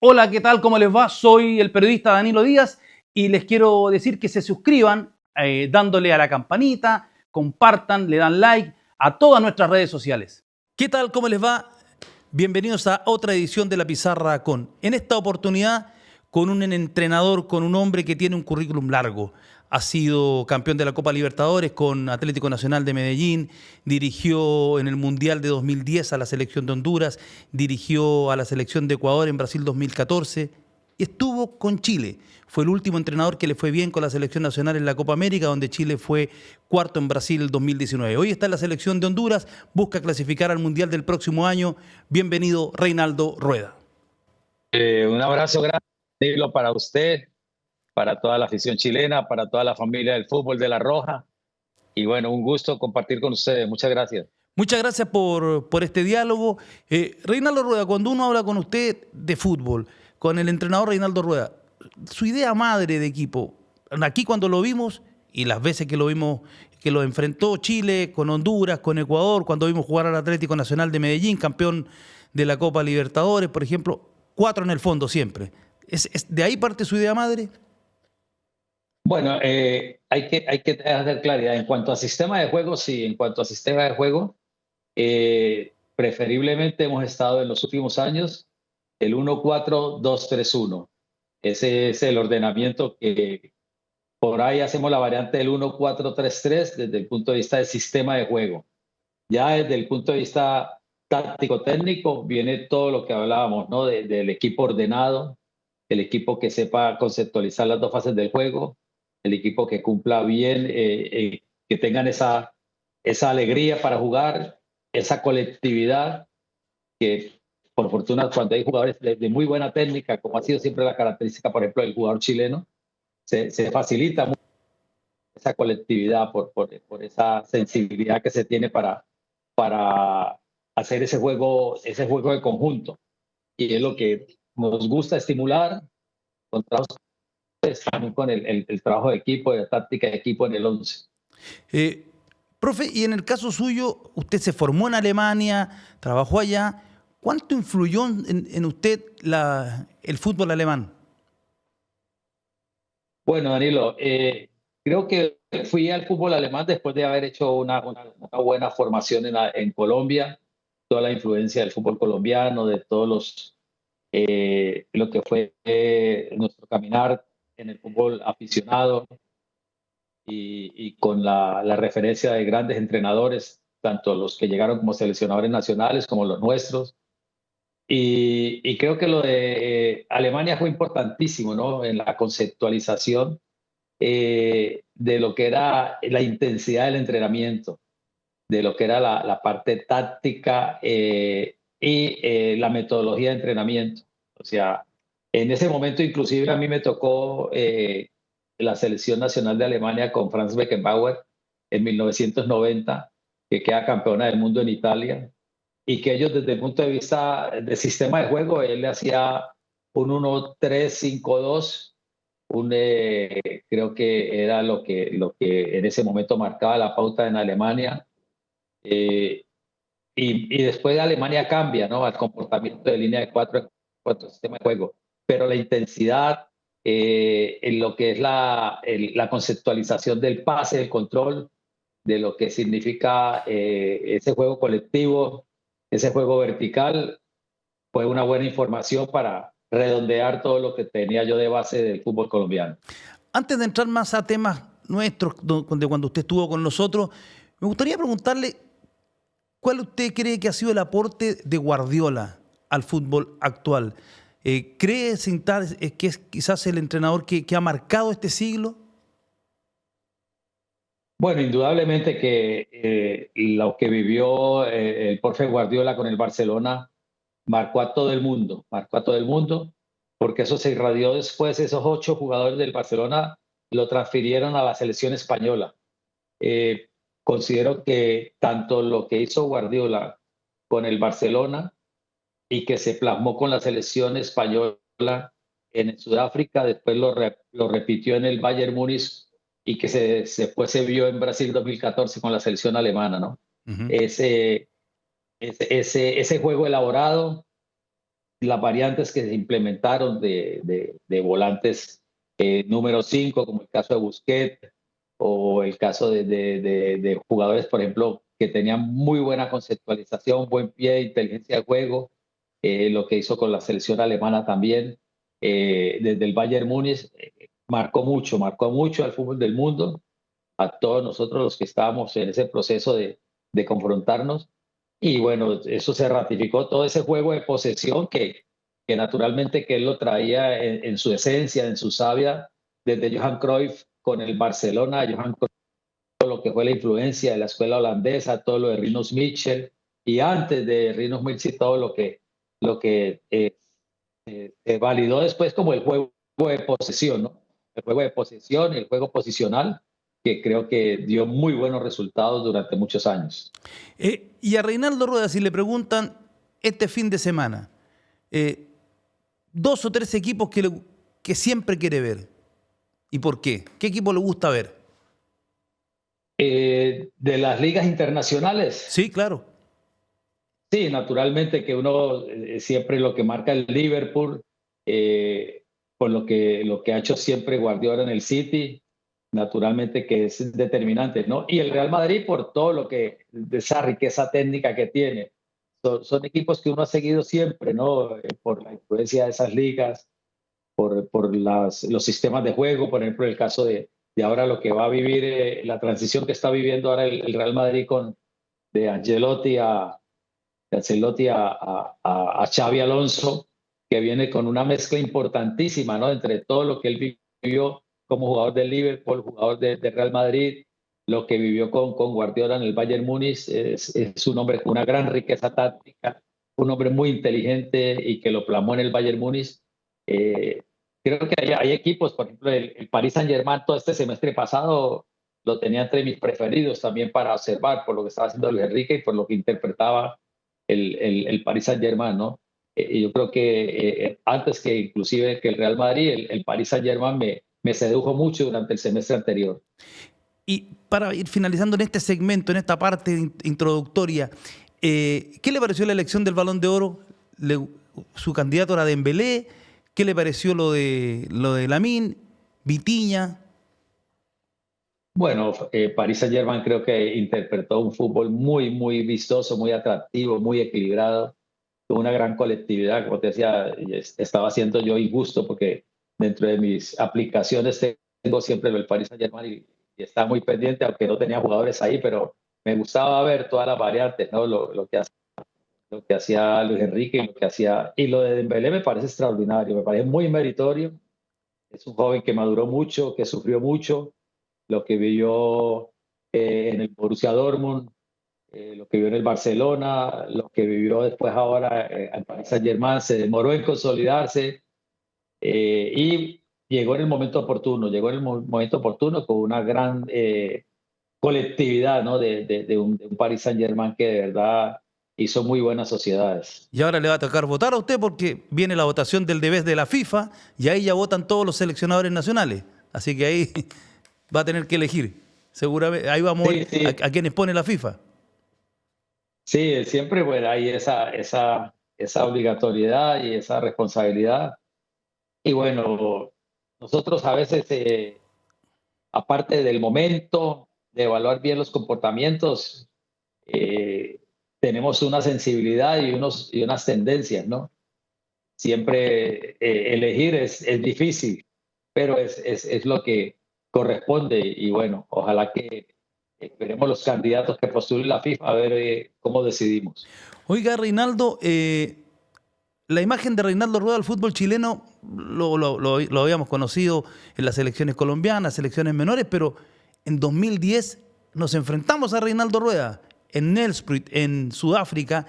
Hola, ¿qué tal? ¿Cómo les va? Soy el periodista Danilo Díaz y les quiero decir que se suscriban dándole a la campanita, compartan, le dan like a todas nuestras redes sociales. ¿Qué tal? ¿Cómo les va? Bienvenidos a otra edición de La Pizarra con. En esta oportunidad con un entrenador, con un hombre que tiene un currículum largo. Ha sido campeón de la Copa Libertadores con Atlético Nacional de Medellín, dirigió en el Mundial de 2010 a la selección de Honduras, dirigió a la selección de Ecuador en Brasil 2014 y estuvo con Chile. Fue el último entrenador que le fue bien con la selección nacional en la Copa América, donde Chile fue cuarto en Brasil el 2019. Hoy está en la selección de Honduras, busca clasificar al Mundial del próximo año. Bienvenido, Reinaldo Rueda. Un abrazo grande Danilo, para usted, para toda la afición chilena, para toda la familia del fútbol de La Roja. Y bueno, un gusto compartir con ustedes. Muchas gracias. Muchas gracias por este diálogo. Reinaldo Rueda, cuando uno habla con usted de fútbol, con el entrenador Reinaldo Rueda, su idea madre de equipo, aquí cuando lo vimos y las veces que lo vimos, que lo enfrentó Chile con Honduras, con Ecuador, cuando vimos jugar al Atlético Nacional de Medellín, campeón de la Copa Libertadores, por ejemplo, cuatro en el fondo siempre. ¿De ahí parte su idea madre? Bueno, hay que hacer claridad. En cuanto a sistema de juego, sí, en cuanto a sistema de juego, preferiblemente hemos estado en los últimos años el 1-4-2-3-1. Ese es el ordenamiento que por ahí hacemos la variante del 1-4-3-3 desde el punto de vista del sistema de juego. Ya desde el punto de vista táctico-técnico viene todo lo que hablábamos, ¿no? Del equipo ordenado, el equipo que sepa conceptualizar las dos fases del juego, el equipo que cumpla bien, que tengan esa alegría para jugar, esa colectividad, que por fortuna cuando hay jugadores de muy buena técnica, como ha sido siempre la característica, por ejemplo, del jugador chileno, se facilita mucho esa colectividad por esa sensibilidad que se tiene para hacer ese juego de conjunto. Y es lo que nos gusta estimular con, también con el trabajo de equipo, de táctica de equipo en el 11. Eh, Profe, y en el caso suyo, usted se formó en Alemania, trabajó allá. ¿Cuánto influyó en usted el fútbol alemán? Bueno, Danilo, creo que fui al fútbol alemán después de haber hecho una buena formación en Colombia, toda la influencia del fútbol colombiano, de todos lo que fue nuestro caminar en el fútbol aficionado y con la referencia de grandes entrenadores, tanto los que llegaron como seleccionadores nacionales como los nuestros. Y creo que lo de Alemania fue importantísimo, ¿no? En la conceptualización de lo que era la intensidad del entrenamiento, de lo que era la parte táctica y la metodología de entrenamiento. O sea, en ese momento inclusive a mí me tocó la selección nacional de Alemania con Franz Beckenbauer en 1990, que queda campeona del mundo en Italia, y que ellos desde el punto de vista del sistema de juego, él le hacía un 1-3-5-2, creo que era lo que en ese momento marcaba la pauta en Alemania. eh, y después de Alemania cambia, ¿no? Al comportamiento de línea de cuatro en cuanto al sistema de juego. Pero la intensidad, en lo que es la conceptualización del pase, el control, de lo que significa ese juego colectivo, ese juego vertical, fue una buena información para redondear todo lo que tenía yo de base del fútbol colombiano. Antes de entrar más a temas nuestros, de cuando usted estuvo con nosotros, me gustaría preguntarle cuál usted cree que ha sido el aporte de Guardiola al fútbol actual. ¿Cree que es quizás el entrenador que ha marcado este siglo? Bueno, indudablemente que lo que vivió el profe Guardiola con el Barcelona marcó a todo el mundo, porque eso se irradió después, esos 8 jugadores del Barcelona lo transfirieron a la selección española. Eh, Considero que tanto lo que hizo Guardiola con el Barcelona y que se plasmó con la selección española en Sudáfrica, después lo repitió en el Bayern Múnich y que después se vio en Brasil 2014 con la selección alemana, ¿no? Uh -huh. Ese juego elaborado, las variantes que se implementaron de volantes número 5, como el caso de Busquets, o el caso de jugadores, por ejemplo, que tenían muy buena conceptualización, buen pie, inteligencia de juego, lo que hizo con la selección alemana también, desde el Bayern Múnich, marcó mucho al fútbol del mundo, a todos nosotros los que estábamos en ese proceso de confrontarnos. Y bueno, eso se ratificó, todo ese juego de posesión que naturalmente que él lo traía en su esencia, en su savia, desde Johan Cruyff con el Barcelona, Johan Cruyff, todo lo que fue la influencia de la escuela holandesa, todo lo de Rinus Michel, y antes de Rinus Michel todo lo que se validó después como el juego de posesión, ¿no? El juego de posesión, el juego posicional, que creo que dio muy buenos resultados durante muchos años. Y a Reinaldo Rueda, si le preguntan este fin de semana, dos o tres equipos que siempre quiere ver, ¿y por qué? ¿Qué equipo le gusta ver? De las ligas internacionales, Sí, claro. sí, naturalmente que uno siempre lo que marca el Liverpool, por lo que ha hecho siempre Guardiola en el City, naturalmente que es determinante, ¿no? Y el Real Madrid por todo de esa riqueza técnica que tiene. Son equipos que uno ha seguido siempre, ¿no? Por la influencia de esas ligas, por los sistemas de juego, por ejemplo, el caso de ahora lo que va a vivir, la transición que está viviendo ahora el Real Madrid de Ancelotti a Xavi Alonso, que viene con una mezcla importantísima, ¿no? Entre todo lo que él vivió como jugador del Liverpool, jugador de Real Madrid, lo que vivió con Guardiola en el Bayern Múnich, es un hombre con una gran riqueza táctica, un hombre muy inteligente y que lo plasmó en el Bayern Múnich. Eh, Creo que hay equipos, por ejemplo, el Paris Saint-Germain todo este semestre pasado lo tenía entre mis preferidos también para observar por lo que estaba haciendo Luis Enrique y por lo que interpretaba el Paris Saint-Germain, ¿no? Yo creo que antes que inclusive que el Real Madrid, el Paris Saint-Germain me sedujo mucho durante el semestre anterior. Y para ir finalizando en este segmento, en esta parte introductoria, ¿qué le pareció la elección del Balón de Oro? Su candidato era Dembélé. ¿Qué le pareció lo de Lamine, Vitinha? Bueno, Paris Saint-Germain creo que interpretó un fútbol muy, muy vistoso, muy atractivo, muy equilibrado, con una gran colectividad. Como te decía, estaba siendo yo injusto porque dentro de mis aplicaciones tengo siempre el Paris Saint-Germain y estaba muy pendiente, aunque no tenía jugadores ahí, pero me gustaba ver todas las variantes, ¿no? Lo que hacía Luis Enrique y lo que hacía. Y lo de Dembélé me parece extraordinario, me parece muy meritorio. Es un joven que maduró mucho, que sufrió mucho, lo que vivió en el Borussia Dortmund, lo que vivió en el Barcelona, lo que vivió después ahora en Paris Saint-Germain, se demoró en consolidarse y llegó en el momento oportuno, llegó en el momento oportuno con una gran colectividad, ¿no? De un Paris Saint-Germain que de verdad hizo muy buenas sociedades. Y ahora le va a tocar votar a usted porque viene la votación del deber de la FIFA y ahí ya votan todos los seleccionadores nacionales. Así que ahí va a tener que elegir. Seguramente ahí vamos Sí, sí, a quienes pone la FIFA. sí, siempre bueno, hay esa obligatoriedad y esa responsabilidad. Y bueno, nosotros a veces, aparte del momento, de evaluar bien los comportamientos, eh, tenemos una sensibilidad y unas tendencias, ¿no? Siempre elegir es difícil, pero es lo que corresponde y bueno, ojalá que veremos los candidatos que postule la FIFA a ver cómo decidimos. Oiga, Reinaldo, la imagen de Reinaldo Rueda al fútbol chileno lo habíamos conocido en las selecciones colombianas, selecciones menores, pero en 2010 nos enfrentamos a Reinaldo Rueda en Nelspruit, en Sudáfrica.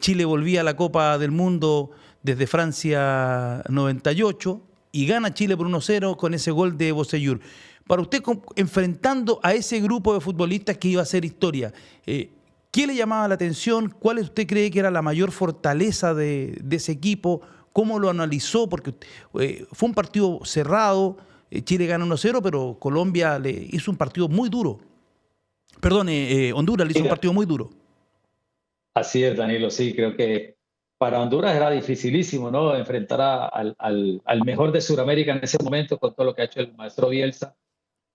Chile volvía a la Copa del Mundo desde Francia 98 y gana Chile por 1-0 con ese gol de Bocellur. Para usted, enfrentando a ese grupo de futbolistas que iba a hacer historia, ¿qué le llamaba la atención? ¿Cuál usted cree que era la mayor fortaleza de ese equipo? ¿Cómo lo analizó? Porque fue un partido cerrado, Chile gana 1-0, pero Colombia le hizo un partido muy duro. Perdón, Honduras le hizo un Mira, partido muy duro. así es, Danilo, sí, creo que para Honduras era dificilísimo, ¿no? Enfrentar al mejor de Sudamérica en ese momento con todo lo que ha hecho el maestro Bielsa.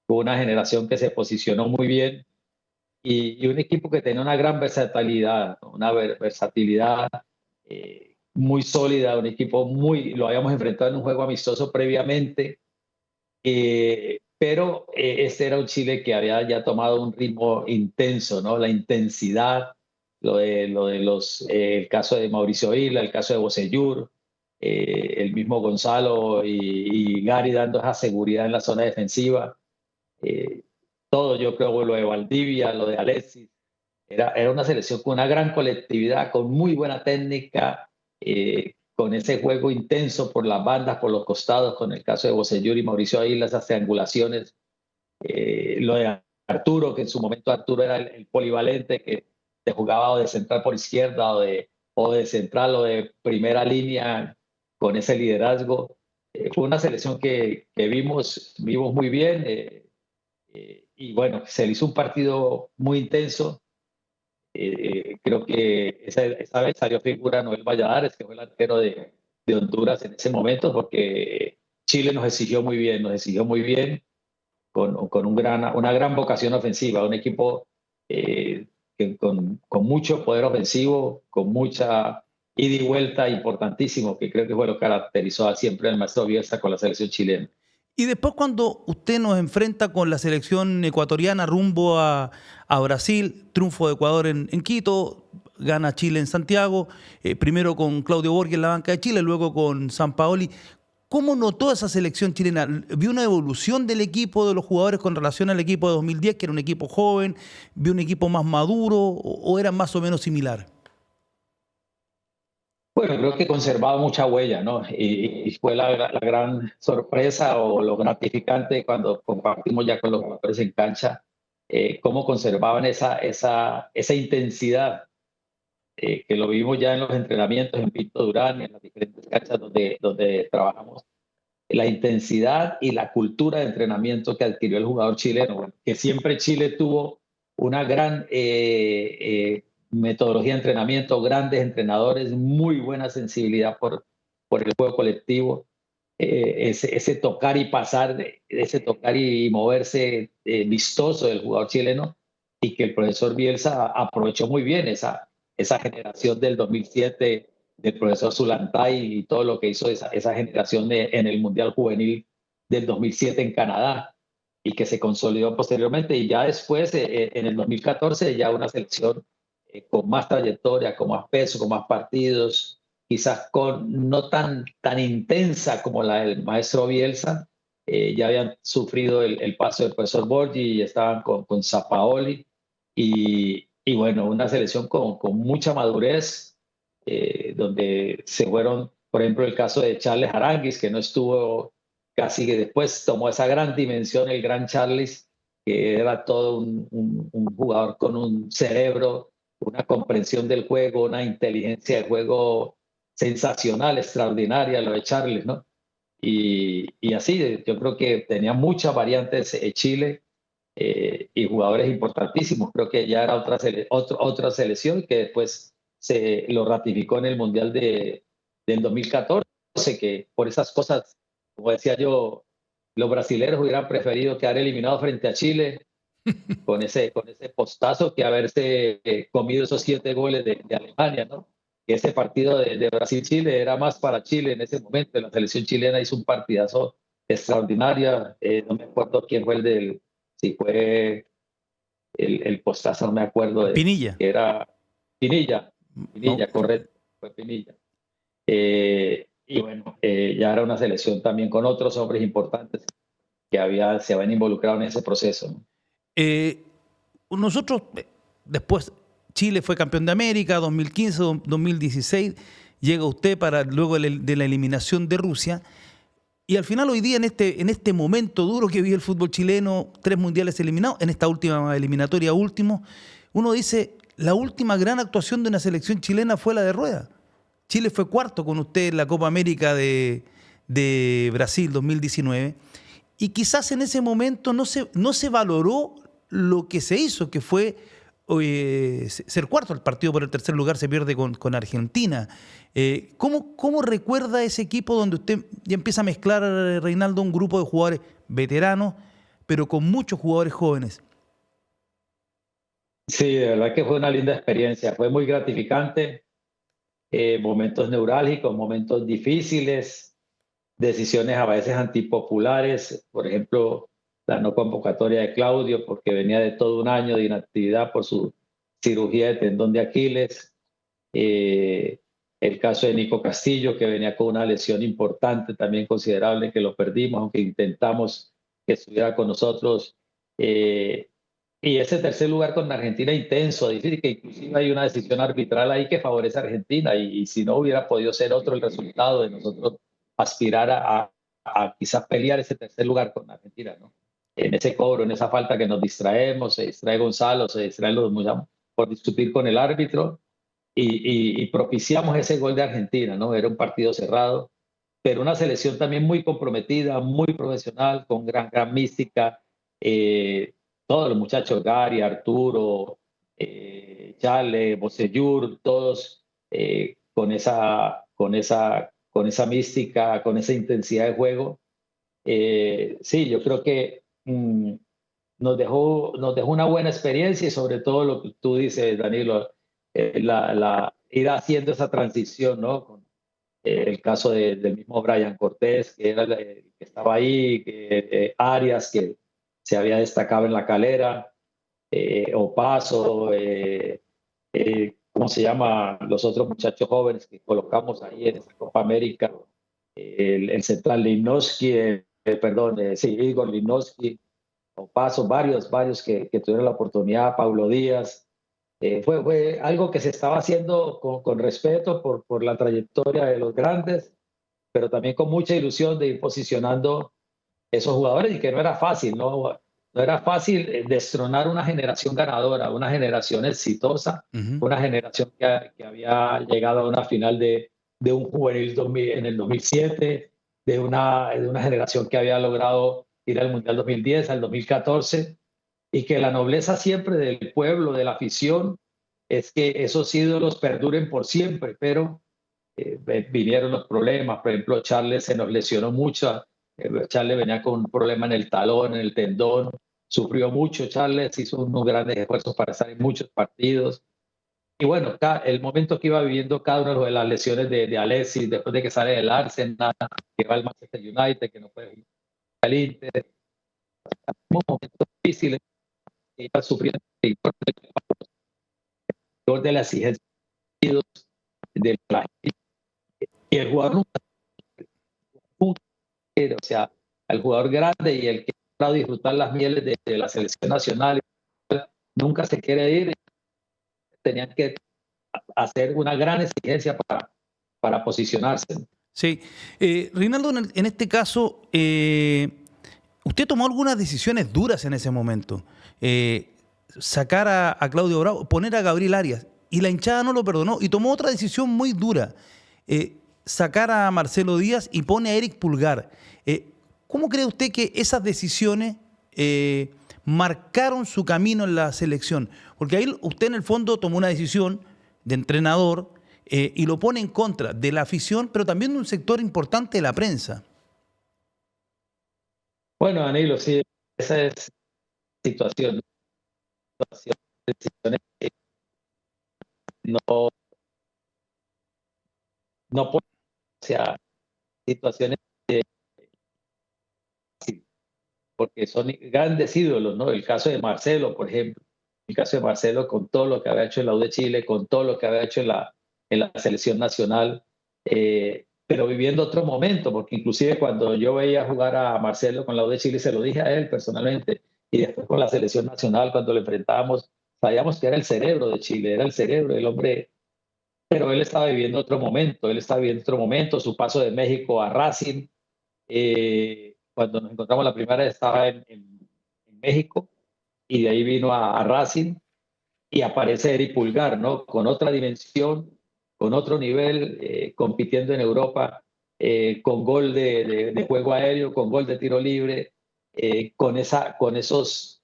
Fue una generación que se posicionó muy bien y un equipo que tenía una gran versatilidad, ¿no? Una versatilidad muy sólida, un equipo lo habíamos enfrentado en un juego amistoso previamente, pero este era un Chile que había ya tomado un ritmo intenso, ¿no? La intensidad, el caso de Mauricio Isla, el caso de Bocellur, el mismo Gonzalo y Gary dando esa seguridad en la zona defensiva. Eh, Todo, yo creo, lo de Valdivia, lo de Alexis, era una selección con una gran colectividad, con muy buena técnica, con ese juego intenso por las bandas, por los costados, con el caso de Bocellur y Mauricio Isla, esas triangulaciones, lo de Arturo, que en su momento Arturo era el polivalente que te jugaba o de central por izquierda o de central o de primera línea con ese liderazgo. Fue una selección que vimos muy bien y bueno, se le hizo un partido muy intenso. Creo que esa vez salió figura Noel Valladares, que fue el arquero de Honduras en ese momento, porque Chile nos exigió muy bien con una gran vocación ofensiva, un equipo con mucho poder ofensivo, con mucha ida y vuelta importantísimo, que creo que fue lo que caracterizó siempre al maestro Bielsa con la selección chilena. Y después cuando usted nos enfrenta con la selección ecuatoriana rumbo a Brasil, triunfo de Ecuador en Quito, gana Chile en Santiago, primero con Claudio Borghi en la banca de Chile, luego con Sampaoli. ¿Cómo notó esa selección chilena? ¿Vio una evolución del equipo, de los jugadores con relación al equipo de 2010, que era un equipo joven? ¿Vio un equipo más maduro o era más o menos similar? Bueno, creo que conservaba mucha huella, ¿no? Y fue la gran sorpresa o lo gratificante cuando compartimos ya con los jugadores en cancha, cómo conservaban esa intensidad, que lo vimos ya en los entrenamientos en Pinto Durán, en las diferentes canchas donde trabajamos, la intensidad y la cultura de entrenamiento que adquirió el jugador chileno, bueno, que siempre Chile tuvo una gran metodología de entrenamiento, grandes entrenadores, muy buena sensibilidad por el juego colectivo, ese tocar y pasar, ese tocar y moverse vistoso del jugador chileno, y que el profesor Bielsa aprovechó muy bien esa generación del 2007 del profesor Zulantay y todo lo que hizo esa generación en el Mundial Juvenil del 2007 en Canadá y que se consolidó posteriormente y ya después en el 2014 ya una selección con más trayectoria, con más peso, con más partidos, quizás no tan intensa como la del maestro Bielsa. Ya habían sufrido el paso del profesor Borgi y estaban con Sampaoli y bueno, una selección con mucha madurez, donde se fueron, por ejemplo, el caso de Charles Aranguis, que no estuvo casi, que después tomó esa gran dimensión, el gran Charles, que era todo un jugador con un cerebro, una comprensión del juego, una inteligencia de juego sensacional, extraordinaria, lo de Charles, ¿no? Y así, yo creo que tenía muchas variantes Chile y jugadores importantísimos. Creo que ya era otra selección que después se lo ratificó en el Mundial del 2014, que por esas cosas, como decía yo, los brasileños hubieran preferido quedar eliminados frente a Chile con ese postazo que haberse comido esos 7 goles de Alemania, ¿no? Que ese partido de Brasil-Chile era más para Chile en ese momento. La selección chilena hizo un partidazo extraordinario. No me acuerdo quién fue si fue el postazo, no me acuerdo Pinilla. que era Pinilla, No. correcto, fue Pinilla. Y bueno, ya era una selección también con otros hombres importantes que se habían involucrado en ese proceso, ¿no? Eh, nosotros, después, Chile fue campeón de América, 2015, 2016, llega usted para luego de la eliminación de Rusia, y al final hoy día, en este momento duro que vive el fútbol chileno, 3 mundiales eliminados, en esta última eliminatoria último, uno dice, la última gran actuación de una selección chilena fue la de Rueda. Chile fue cuarto con usted en la Copa América de Brasil 2019, y quizás en ese momento no se valoró lo que se hizo, que fue ser cuarto. El partido por el tercer lugar se pierde con Argentina. ¿Cómo recuerda ese equipo donde usted ya empieza a mezclar, Reinaldo, un grupo de jugadores veteranos, pero con muchos jugadores jóvenes? Sí, de verdad que fue una linda experiencia, fue muy gratificante, momentos neurálgicos, momentos difíciles, decisiones a veces antipopulares, por ejemplo, la no convocatoria de Claudio porque venía de todo un año de inactividad por su cirugía de tendón de Aquiles, eh, el caso de Nico Castillo que venía con una lesión importante, también considerable, que lo perdimos, aunque intentamos que estuviera con nosotros. eh, y ese tercer lugar con Argentina intenso, difícil, que inclusive hay una decisión arbitral ahí que favorece a Argentina y si no hubiera podido ser otro el resultado de nosotros aspirar a quizás pelear ese tercer lugar con Argentina, ¿no? En ese cobro, en esa falta que nos distraemos, se distrae Gonzalo, se distrae los Muyamos por discutir con el árbitro y propiciamos ese gol de Argentina, ¿no? Era un partido cerrado, pero una selección también muy comprometida, muy profesional, con gran mística. eh, Todos los muchachos, Gary, Arturo, Chale, Bocellur, todos con esa mística, con esa intensidad de juego. Sí, yo creo que nos dejó una buena experiencia y sobre todo lo que tú dices, Danilo, ir haciendo esa transición, ¿no? Con el caso del mismo Brian Cortés, que era el que estaba ahí, Arias, que se había destacado en la calera, Opaso, ¿cómo se llama? Los otros muchachos jóvenes que colocamos ahí en esta Copa América, el central Linowski, perdón, sí, Igor Linowski, Opaso, varios que tuvieron la oportunidad, Paulo Díaz. Fue algo que se estaba haciendo con respeto por la trayectoria de los grandes, pero también con mucha ilusión de ir posicionando esos jugadores y que no era fácil, ¿no? No era fácil destronar una generación ganadora, una generación exitosa, Ujú. una generación que había llegado a una final de un juvenil 2000, en el 2007, de una generación que había logrado ir al Mundial 2010, al 2014, y que la nobleza siempre del pueblo, de la afición, es que esos ídolos perduren por siempre, pero vinieron los problemas. Por ejemplo, Charles se nos lesionó mucho. Charles venía con un problema en el talón, en el tendón. Sufrió mucho Charles, hizo unos grandes esfuerzos para estar en muchos partidos. Y bueno, el momento que iba viviendo cada una de las lesiones de Alexis, después de que sale del Arsenal, que va al Manchester United, que no puede ir al Inter, momentos difíciles que iba sufriendo de la exigencia de la gente. Y el jugador nunca, o sea, al jugador grande y el que ha disfrutar las mieles de la selección nacional, nunca se quiere ir, tenían que hacer una gran exigencia para posicionarse. Sí. Reinaldo, en este caso, usted tomó algunas decisiones duras en ese momento. Sacar a Claudio Bravo, poner a Gabriel Arias, y la hinchada no lo perdonó, y tomó otra decisión muy dura. Sacar a Marcelo Díaz y pone a Eric Pulgar. ¿Cómo cree usted que esas decisiones marcaron su camino en la selección? Porque ahí usted en el fondo tomó una decisión de entrenador y lo pone en contra de la afición, pero también de un sector importante de la prensa. Bueno, Danilo, sí, esa es situación, decisiones que no, no pueden, o sea, situaciones porque son grandes ídolos, ¿no? El caso de Marcelo, por ejemplo, el caso de Marcelo con todo lo que había hecho en la U de Chile, con todo lo que había hecho en la selección nacional, pero viviendo otro momento, porque inclusive cuando yo veía jugar a Marcelo con la U de Chile, se lo dije a él personalmente, y después con la selección nacional, cuando lo enfrentábamos, sabíamos que era el cerebro de Chile, era el cerebro del hombre, pero él estaba viviendo otro momento, él estaba viviendo otro momento, su paso de México a Racing, cuando nos encontramos la primera vez estaba en México y de ahí vino a Racing y aparece Eric Pulgar, ¿no? Con otra dimensión, con otro nivel, compitiendo en Europa, con gol de juego aéreo, con gol de tiro libre, con esos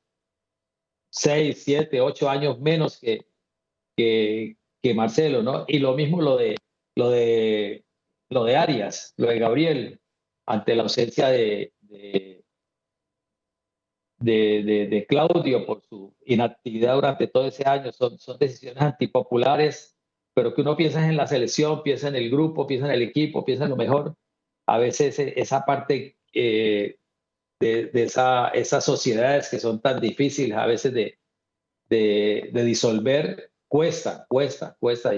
6, 7, 8 años menos que Marcelo, ¿no? Y lo mismo lo de, lo de Arias, lo de Gabriel, ante la ausencia de Claudio por su inactividad durante todo ese año. Son decisiones antipopulares, pero que uno piensa en la selección, piensa en el grupo, piensa en el equipo, piensa en lo mejor. A veces esa parte esas sociedades que son tan difíciles a veces de disolver, cuesta.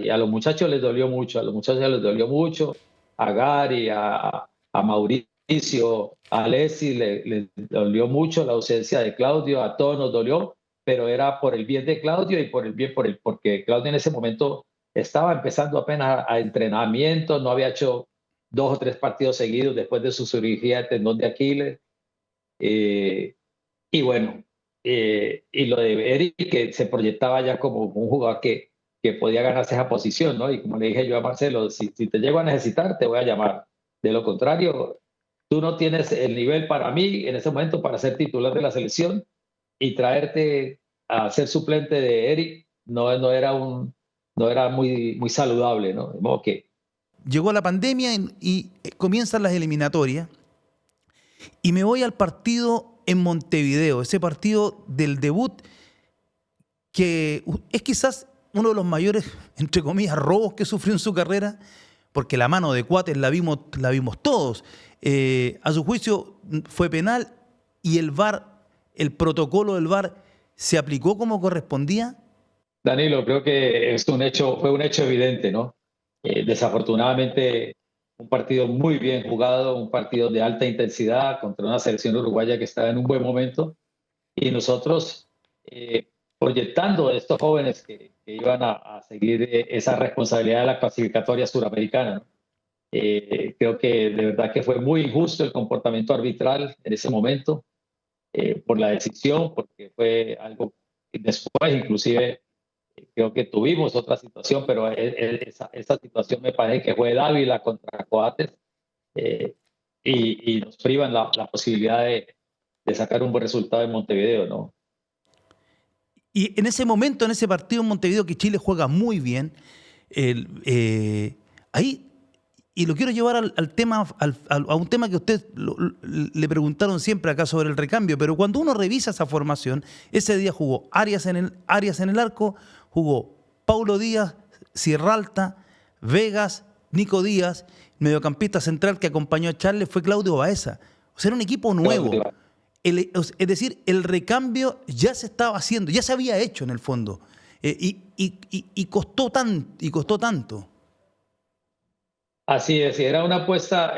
Y a los muchachos les dolió mucho, a Gary, a Mauricio, a Alessi les dolió mucho la ausencia de Claudio, a todos nos dolió, pero era por el bien de Claudio y porque Claudio en ese momento estaba empezando apenas a entrenamiento, no había hecho 2 o 3 partidos seguidos después de su cirugía de tendón de Aquiles. Y bueno, y lo de Eric, que se proyectaba ya como un jugador que podía ganarse esa posición, ¿no? Y como le dije yo a Marcelo, si te llego a necesitar, te voy a llamar. De lo contrario, tú no tienes el nivel para mí en ese momento para ser titular de la selección, y traerte a ser suplente de Eric no era muy saludable, ¿no? De modo que Llegó la pandemia y comienzan las eliminatorias y me voy al partido en Montevideo, ese partido del debut que es quizás uno de los mayores, entre comillas, robos que sufrió en su carrera, porque la mano de Coates la vimos todos. A su juicio fue penal y el VAR, el protocolo del VAR, ¿se aplicó como correspondía? Danilo, creo que fue un hecho evidente, ¿no? Desafortunadamente, un partido muy bien jugado, un partido de alta intensidad contra una selección uruguaya que estaba en un buen momento, y nosotros proyectando a estos jóvenes que iban a seguir esa responsabilidad de la clasificatoria suramericana, ¿no? Creo que de verdad que fue muy injusto el comportamiento arbitral en ese momento, por la decisión, porque fue algo que después inclusive creo que tuvimos otra situación, pero esa situación me parece que fue Dávila contra Coates, eh, y nos privan la posibilidad de sacar un buen resultado en Montevideo, ¿no? Y en ese momento, en ese partido en Montevideo, que Chile juega muy bien, ahí, y lo quiero llevar al tema, a un tema que usted le preguntaron siempre acá sobre el recambio, pero cuando uno revisa esa formación, ese día jugó Arias en el arco, jugó Paulo Díaz, Sierralta, Vegas, Nico Díaz, mediocampista central que acompañó a Charles fue Claudio Baeza. O sea, era un equipo nuevo. Es decir, el recambio ya se estaba haciendo, ya se había hecho en el fondo, y costó tanto. Así es, era una apuesta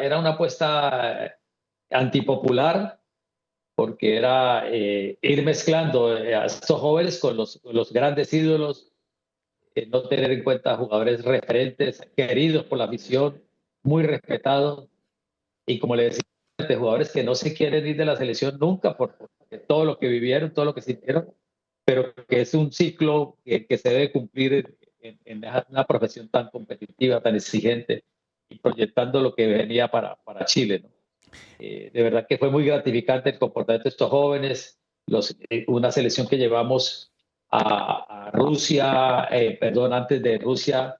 antipopular, porque era ir mezclando a estos jóvenes con los grandes ídolos, no tener en cuenta jugadores referentes, queridos por la afición, muy respetados, y como le decía, de jugadores que no se quieren ir de la selección nunca por todo lo que vivieron, todo lo que sintieron, pero que es un ciclo que se debe cumplir en una profesión tan competitiva, tan exigente, y proyectando lo que venía para Chile, ¿no? De verdad que fue muy gratificante el comportamiento de estos jóvenes, una selección que llevamos a Rusia, perdón, antes de Rusia,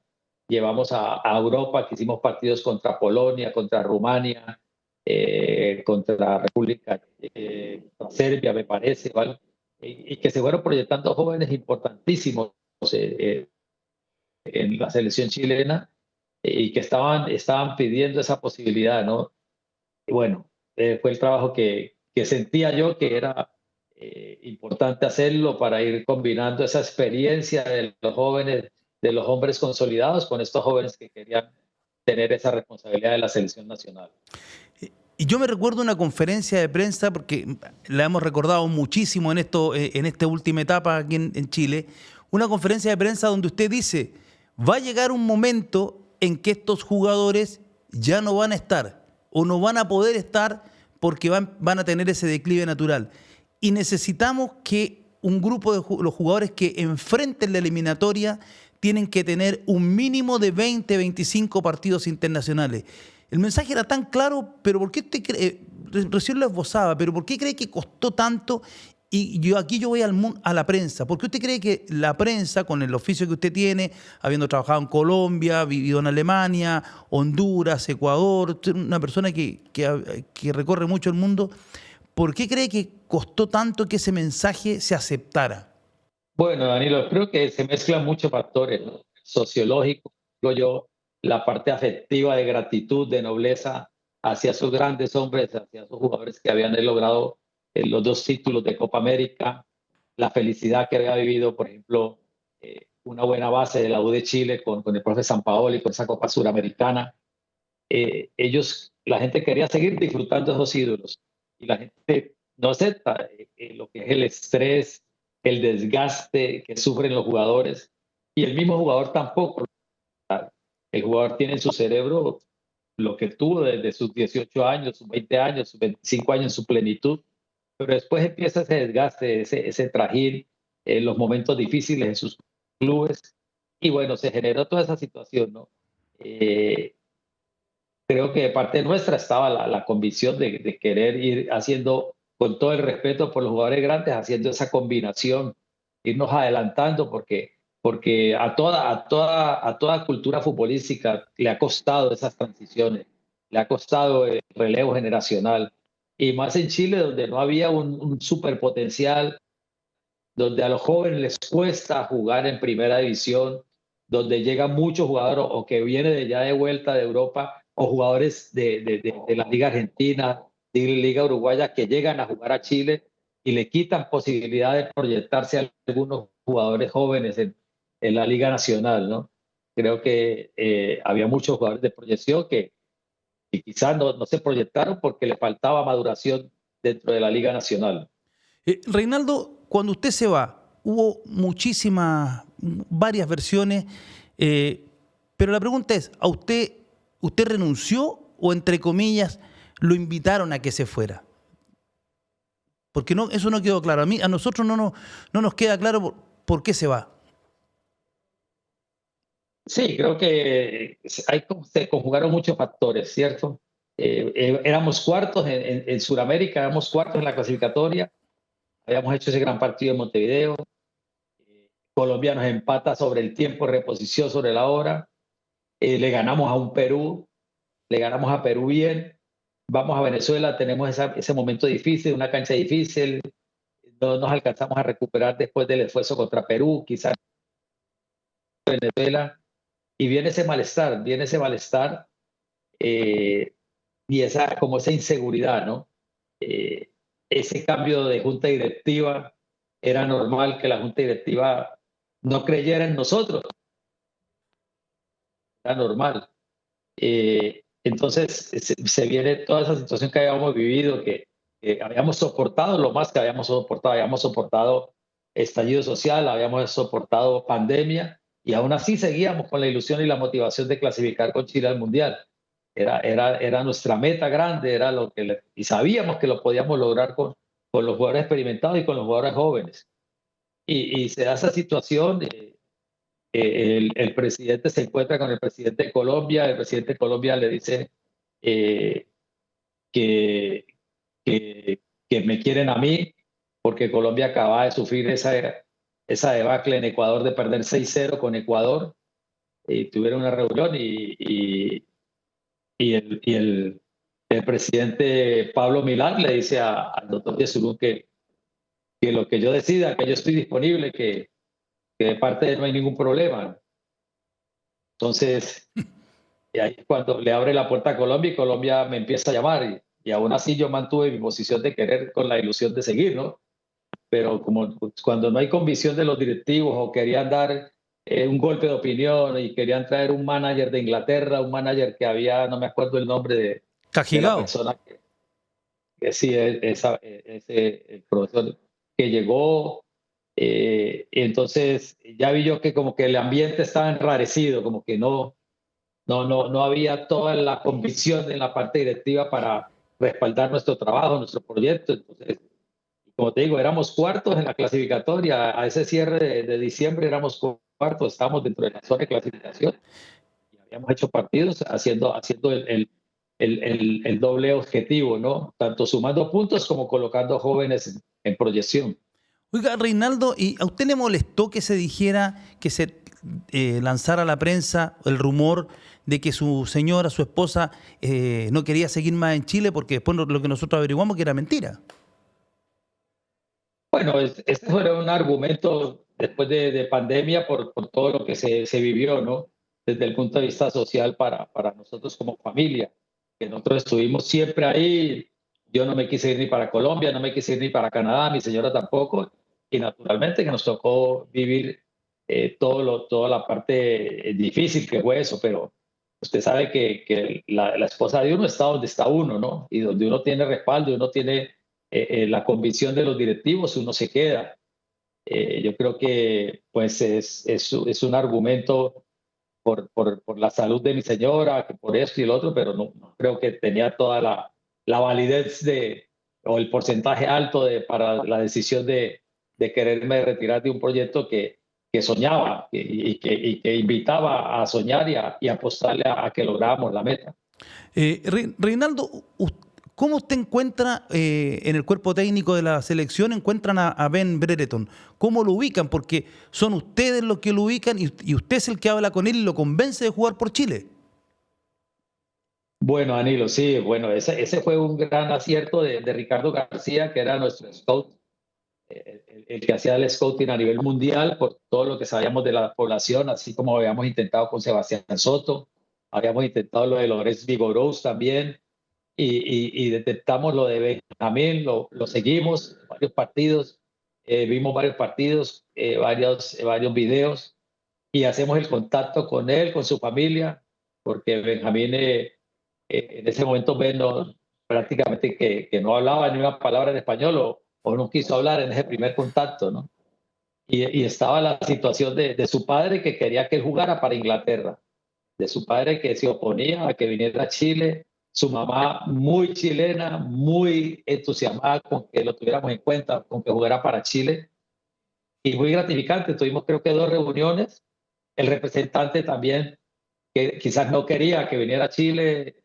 llevamos a Europa, que hicimos partidos contra Polonia, contra Rumania, contra República, Serbia, me parece, ¿vale? Y que se fueron proyectando jóvenes importantísimos en la selección chilena, y que estaban pidiendo esa posibilidad, ¿no? Y bueno, fue el trabajo que sentía yo que era importante hacerlo para ir combinando esa experiencia de los jóvenes, de los hombres consolidados, con estos jóvenes que querían tener esa responsabilidad de la selección nacional. Y yo me recuerdo una conferencia de prensa, porque la hemos recordado muchísimo en esta última etapa aquí en Chile, una conferencia de prensa donde usted dice, va a llegar un momento en que estos jugadores ya no van a estar o no van a poder estar porque van a tener ese declive natural. Y necesitamos que un grupo de los jugadores que enfrenten la eliminatoria tienen que tener un mínimo de 20, 25 partidos internacionales. El mensaje era tan claro, pero ¿por qué usted cree, recién lo esbozaba, pero ¿por qué cree que costó tanto Y yo voy a la prensa. ¿Por qué usted cree que la prensa, con el oficio que usted tiene, habiendo trabajado en Colombia, vivido en Alemania, Honduras, Ecuador, usted es una persona que recorre mucho el mundo, ¿por qué cree que costó tanto que ese mensaje se aceptara? Bueno, Danilo, creo que se mezclan muchos factores, ¿no? Sociológicos, digo yo, la parte afectiva de gratitud, de nobleza hacia esos grandes hombres, hacia esos jugadores que habían logrado los dos títulos de Copa América, la felicidad que había vivido, por ejemplo, una buena base de la U de Chile con el profe Sampaoli, con esa Copa Suramericana. La gente quería seguir disfrutando de esos ídolos y la gente no acepta lo que es el estrés, el desgaste que sufren los jugadores y el mismo jugador tampoco. El jugador tiene en su cerebro lo que tuvo desde sus 18 años, sus 20 años, sus 25 años en su plenitud, pero después empieza ese desgaste, ese trajín, los momentos difíciles en sus clubes y bueno, se generó toda esa situación, ¿no? Eh, Creo que de parte nuestra estaba la convicción de querer ir haciendo, con todo el respeto por los jugadores grandes, haciendo esa combinación, irnos adelantando, porque a toda cultura futbolística le ha costado esas transiciones, le ha costado el relevo generacional. Y más en Chile, donde no había un superpotencial, donde a los jóvenes les cuesta jugar en primera división, donde llegan muchos jugadores o que vienen de ya de vuelta de Europa o jugadores de la Liga Argentina, de la Liga Uruguaya que llegan a jugar a Chile y le quitan posibilidad de proyectarse a algunos jugadores jóvenes en la Liga Nacional, ¿no? Creo que había muchos jugadores de proyección que quizás no se proyectaron porque le faltaba maduración dentro de la Liga Nacional. Reinaldo, cuando usted se va, hubo varias versiones, pero la pregunta es, ¿usted renunció o entre comillas lo invitaron a que se fuera? Porque no, eso no quedó claro. A nosotros no nos queda claro por qué se va. Sí, creo que se conjugaron muchos factores, ¿cierto? Éramos cuartos en Sudamérica, éramos cuartos en la clasificatoria, habíamos hecho ese gran partido en Montevideo, Colombia nos empata sobre el tiempo, reposición sobre la hora, le ganamos a un Perú, le ganamos a Perú bien, vamos a Venezuela, tenemos ese momento difícil, una cancha difícil, no nos alcanzamos a recuperar después del esfuerzo contra Perú, quizás Venezuela, y viene ese malestar eh, y como esa inseguridad, ¿no? Eh, Ese cambio de junta directiva, era normal que la junta directiva no creyera en nosotros, era normal. Entonces se viene toda esa situación que habíamos vivido, que habíamos soportado lo más que habíamos soportado estallido social, habíamos soportado pandemia y aún así seguíamos con la ilusión y la motivación de clasificar con Chile al Mundial. Era nuestra meta grande, era y sabíamos que lo podíamos lograr con los jugadores experimentados y con los jugadores jóvenes. Y se da esa situación. El presidente se encuentra con el presidente de Colombia, el presidente de Colombia le dice eh, que, que, que me quieren a mí, porque Colombia acaba de sufrir esa debacle en Ecuador de perder 6-0 con Ecuador, y tuvieron una reunión y el presidente Pablo Milán le dice al doctor Yesurún que lo que yo decida, que yo estoy disponible, que de parte de él no hay ningún problema. Entonces, y ahí es cuando le abre la puerta a Colombia y Colombia me empieza a llamar y aún así yo mantuve mi posición de querer con la ilusión de seguir, ¿no? Pero como cuando no hay convicción de los directivos o querían dar un golpe de opinión y querían traer un manager de Inglaterra, un manager que había, no me acuerdo el nombre de la Cajigao. persona que sí, ese el profesor que llegó, entonces ya vi yo que como que el ambiente estaba enrarecido, como que no había toda la convicción en la parte directiva para respaldar nuestro trabajo, nuestro proyecto. Entonces, como te digo, éramos cuartos en la clasificatoria. A ese cierre de diciembre éramos cuartos, estábamos dentro de la zona de clasificación y habíamos hecho partidos haciendo el doble objetivo, ¿no? Tanto sumando puntos como colocando jóvenes en proyección. Oiga, Reinaldo, ¿y a usted le molestó que se dijera, que se lanzara a la prensa el rumor de que su señora, su esposa, no quería seguir más en Chile porque después lo que nosotros averiguamos que era mentira? Bueno, este fue un argumento después de pandemia por todo lo que se vivió, ¿no? Desde el punto de vista social para nosotros como familia, que nosotros estuvimos siempre ahí. Yo no me quise ir ni para Colombia, no me quise ir ni para Canadá, mi señora tampoco, y naturalmente que nos tocó vivir toda la parte difícil que fue eso, pero usted sabe que la esposa de uno está donde está uno, ¿no? Y donde uno tiene respaldo, uno tiene la convicción de los directivos, uno se queda. Yo creo que pues es un argumento por la salud de mi señora, que por esto y lo otro, pero no creo que tenía toda la validez o el porcentaje alto para la decisión de quererme retirar de un proyecto que soñaba y que invitaba a soñar y apostarle a que lográramos la meta. Reinaldo, ¿cómo usted encuentra en el cuerpo técnico de la selección, encuentran a Ben Brereton? ¿Cómo lo ubican? Porque son ustedes los que lo ubican y usted es el que habla con él y lo convence de jugar por Chile. Bueno, Danilo, sí, bueno, ese fue un gran acierto de Ricardo García, que era nuestro scout, el que hacía el scouting a nivel mundial por todo lo que sabíamos de la población, así como habíamos intentado con Sebastián Soto, habíamos intentado lo de Lorenz Vigorous también, y detectamos lo de Benjamín, lo seguimos, varios partidos, vimos varios partidos, varios videos, y hacemos el contacto con él, con su familia, porque Benjamín en ese momento Ben prácticamente que no hablaba ni una palabra en español o no quiso hablar en ese primer contacto, ¿no? Y estaba la situación de su padre que quería que él jugara para Inglaterra, de su padre que se oponía a que viniera a Chile, su mamá muy chilena, muy entusiasmada con que lo tuviéramos en cuenta, con que jugara para Chile, y muy gratificante. Tuvimos creo que 2 reuniones, el representante también, que quizás no quería que viniera a Chile,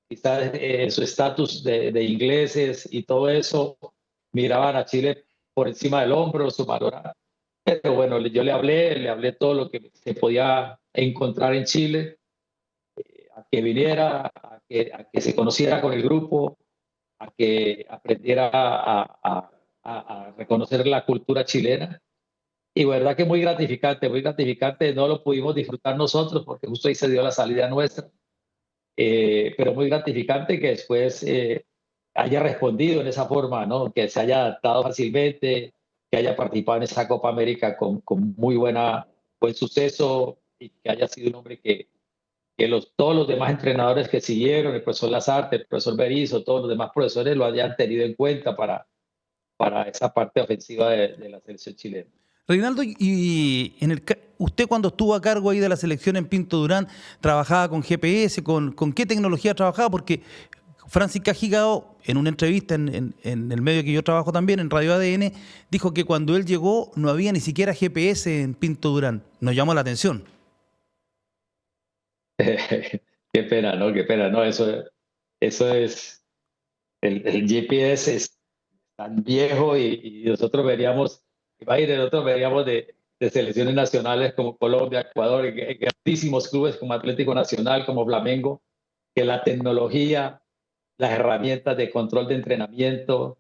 quizás su estatus de ingleses y todo eso, miraban a Chile por encima del hombro, su valor. Pero bueno, yo le hablé todo lo que se podía encontrar en Chile, a que viniera, a que se conociera con el grupo, a que aprendiera a reconocer la cultura chilena. Y verdad que muy gratificante, no lo pudimos disfrutar nosotros porque justo ahí se dio la salida nuestra, pero muy gratificante que después haya respondido en esa forma, ¿no? Que se haya adaptado fácilmente, que haya participado en esa Copa América con muy buen suceso y que haya sido un hombre que todos los demás entrenadores que siguieron, el profesor Lazarte, el profesor Berizzo, todos los demás profesores lo hayan tenido en cuenta para esa parte ofensiva de la selección chilena. Reinaldo, y usted cuando estuvo a cargo ahí de la selección en Pinto Durán, trabajaba con GPS, ¿con qué tecnología trabajaba? Porque Francis Cajigao, en una entrevista en el medio que yo trabajo también, en Radio ADN, dijo que cuando él llegó no había ni siquiera GPS en Pinto Durán. Nos llamó la atención. Qué pena, ¿no? Qué pena, ¿no? Eso es, el GPS es tan viejo y nosotros veríamos, imagínate, nosotros veríamos de selecciones nacionales como Colombia, Ecuador, grandísimos clubes como Atlético Nacional, como Flamengo, que la tecnología, las herramientas de control de entrenamiento,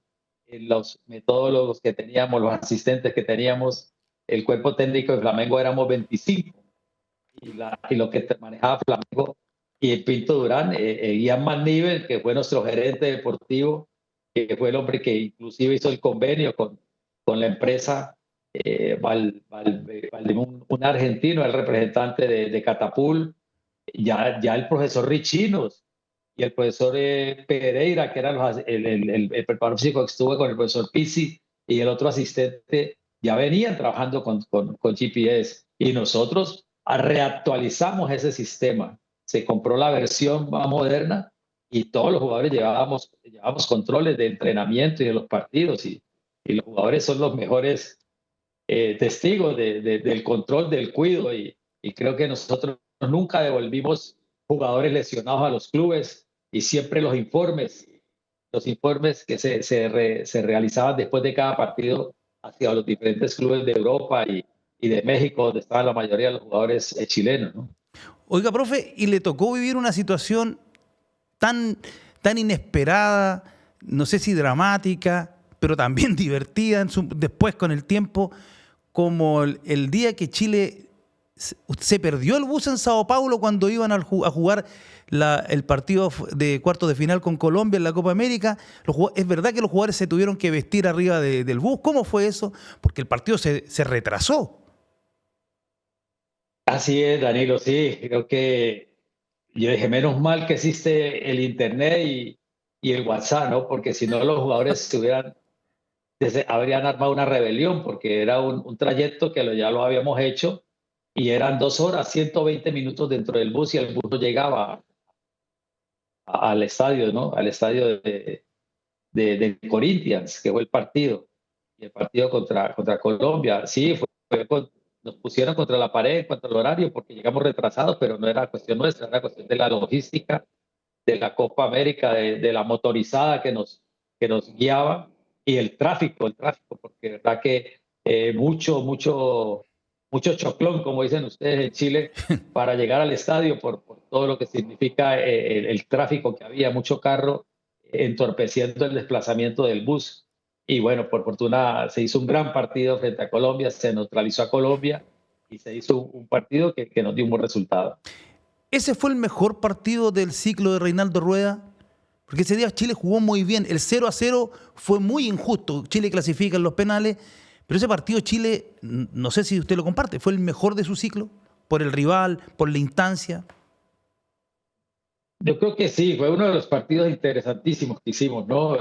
los metodólogos que teníamos, los asistentes que teníamos, el cuerpo técnico de Flamengo éramos 25 y lo que manejaba Flamengo y Pinto Durán, Ian Maníbal, que fue nuestro gerente deportivo, que fue el hombre que inclusive hizo el convenio con la empresa, un argentino, el representante de Catapult, ya el profesor Richinos y el profesor Pereira, que era el preparador físico que estuvo con el profesor Pizzi y el otro asistente, ya venían trabajando con GPS. Y nosotros reactualizamos ese sistema. Se compró la versión más moderna y todos los jugadores llevábamos controles de entrenamiento y de los partidos. Y los jugadores son los mejores testigos del control, del cuidado. Y creo que nosotros nunca devolvimos jugadores lesionados a los clubes y siempre los informes que se realizaban después de cada partido hacia los diferentes clubes de Europa y de México, donde estaban la mayoría de los jugadores chilenos, ¿no? Oiga, profe, ¿y le tocó vivir una situación tan, tan inesperada, no sé si dramática, pero también divertida después con el tiempo, como el día que Chile se perdió el bus en Sao Paulo cuando iban a jugar el partido de cuartos de final con Colombia en la Copa América? ¿Es verdad que los jugadores se tuvieron que vestir arriba del bus? ¿Cómo fue eso? Porque el partido se retrasó. Así es, Danilo, sí, creo que yo dije, menos mal que existe el Internet y el WhatsApp, ¿no? Porque si no, los jugadores habrían armado una rebelión, porque era un trayecto que ya lo habíamos hecho y eran 2 horas, 120 minutos dentro del bus y el bus no llegaba al estadio, ¿no? Al estadio de Corinthians, que fue el partido. Y el partido contra Colombia. Sí, nos pusieron contra la pared en cuanto al horario porque llegamos retrasados, pero no era cuestión nuestra, era cuestión de la logística, de la Copa América, de la motorizada que nos guiaba y el tráfico, porque verdad que mucho choclón, como dicen ustedes en Chile, para llegar al estadio por todo lo que significa el tráfico que había, mucho carro entorpeciendo el desplazamiento del bus. Y bueno, por fortuna se hizo un gran partido frente a Colombia, se neutralizó a Colombia y se hizo un partido que nos dio un buen resultado. ¿Ese fue el mejor partido del ciclo de Reinaldo Rueda? Porque ese día Chile jugó muy bien. El 0-0 fue muy injusto. Chile clasifica en los penales, pero ese partido Chile, no sé si usted lo comparte, fue el mejor de su ciclo, por el rival, por la instancia. Yo creo que sí, fue uno de los partidos interesantísimos que hicimos, ¿no?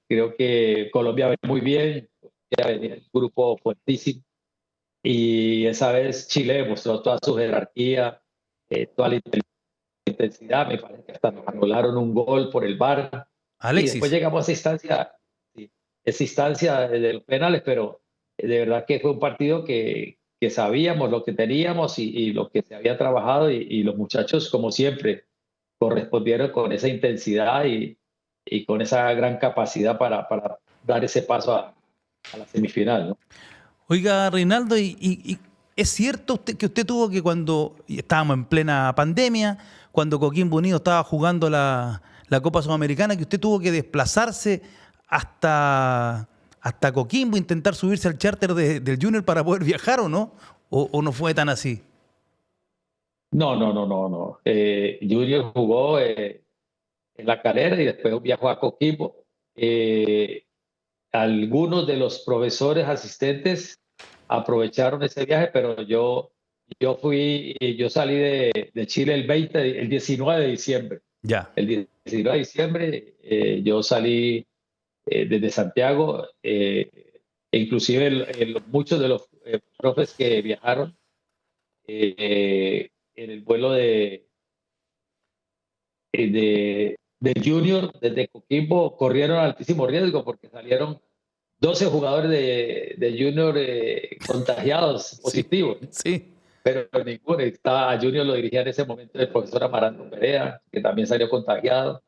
Creo que Colombia venía muy bien, ya venía el grupo fuertísimo y esa vez Chile mostró toda su jerarquía, toda la intensidad, me parece que hasta nos anularon un gol por el VAR y después Alexis. llegamos a sí, esa instancia de los penales, pero de verdad que fue un partido que sabíamos lo que teníamos y lo que se había trabajado y los muchachos, como siempre, correspondieron con esa intensidad y con esa gran capacidad para dar ese paso a la semifinal, ¿no? Oiga, Reinaldo, ¿y es cierto que usted tuvo que cuando estábamos en plena pandemia, cuando Coquimbo Unido estaba jugando la Copa Sudamericana, que usted tuvo que desplazarse hasta Coquimbo, intentar subirse al charter del Junior para poder viajar o no? ¿O no fue tan así? No, no, no, no, no. Junior jugó en La Calera y después viajó a Coquimbo. Algunos de los profesores asistentes aprovecharon ese viaje, pero yo salí de Chile el 19 de diciembre. Ya. El 19 de diciembre yo salí desde Santiago, e inclusive muchos de los profes que viajaron en el vuelo del Junior desde Coquimbo corrieron altísimo riesgo porque salieron 12 jugadores de Junior contagiados, Sí, positivos, sí. pero ninguno. A Junior lo dirigía en ese momento el profesor Amaranto Perea, que también salió contagiado.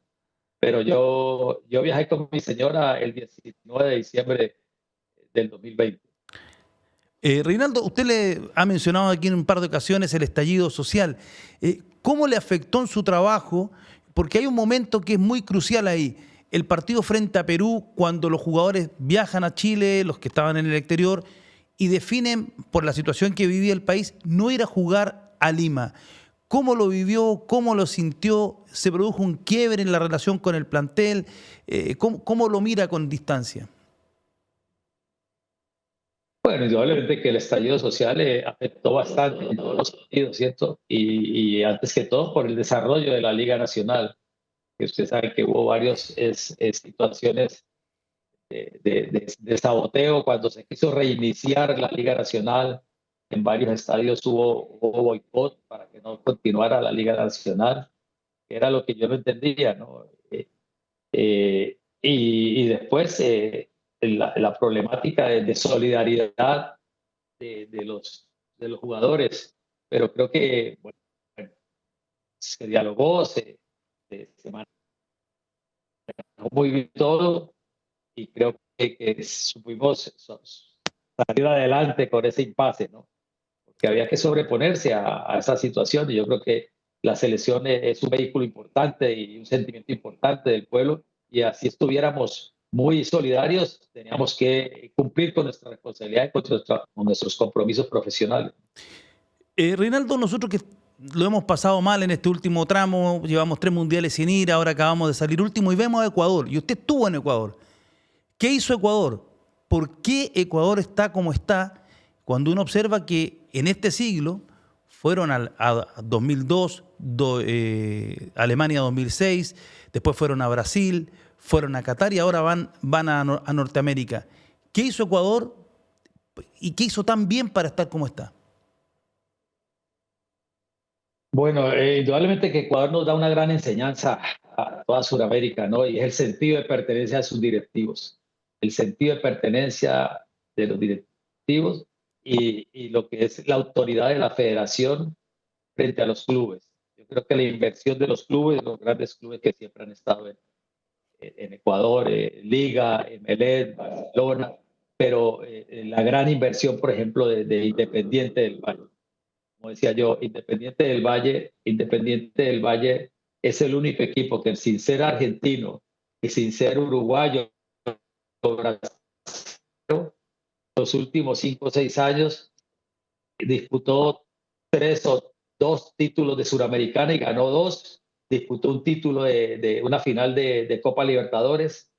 Pero yo viajé con mi señora el 19 de diciembre del 2020. Reinaldo, usted le ha mencionado aquí en un par de ocasiones el estallido social. ¿Cómo le afectó en su trabajo? Porque hay un momento que es muy crucial ahí. El partido frente a Perú, cuando los jugadores viajan a Chile, los que estaban en el exterior, y definen, por la situación que vivía el país, no ir a jugar a Lima. ¿Cómo lo vivió? ¿Cómo lo sintió? ¿Se produjo un quiebre en la relación con el plantel? ¿Cómo lo mira con distancia? Bueno, indudablemente que el estallido social afectó bastante en todos los sentidos, ¿cierto? Y antes que todo por el desarrollo de la Liga Nacional, que usted sabe que hubo varias situaciones de saboteo cuando se quiso reiniciar la Liga Nacional. En varios estadios hubo boicot para que no continuara la Liga Nacional, que era lo que yo no entendía, ¿no? Y después la problemática de solidaridad de los jugadores, pero creo que bueno, se dialogó, se manejó muy bien todo y creo que supimos salir adelante con ese impasse, ¿no? Que había que sobreponerse a esa situación y yo creo que la selección es un vehículo importante y un sentimiento importante del pueblo y así estuviéramos muy solidarios, teníamos que cumplir con nuestra responsabilidad y con nuestros compromisos profesionales. Reinaldo, nosotros que lo hemos pasado mal en este último tramo, llevamos 3 mundiales sin ir, ahora acabamos de salir último y vemos a Ecuador. Y usted estuvo en Ecuador. ¿Qué hizo Ecuador? ¿Por qué Ecuador está como está? Cuando uno observa que en este siglo fueron a 2002, Alemania 2006, después fueron a Brasil, fueron a Qatar y ahora van a Norteamérica. ¿Qué hizo Ecuador y qué hizo tan bien para estar como está? Bueno, indudablemente que Ecuador nos da una gran enseñanza a toda Sudamérica, ¿no? Y es el sentido de pertenencia de sus directivos, el sentido de pertenencia de los directivos y lo que es la autoridad de la federación frente a los clubes. Yo creo que la inversión de los clubes, los grandes clubes que siempre han estado en Ecuador, Liga, MLS, Barcelona, pero la gran inversión, por ejemplo, de Independiente del Valle. Como decía yo, Independiente del Valle es el único equipo que sin ser argentino y sin ser uruguayo, los últimos 5 o 6 años disputó 3 o 2 títulos de Suramericana y ganó 2. Disputó un título de una final de Copa Libertadores.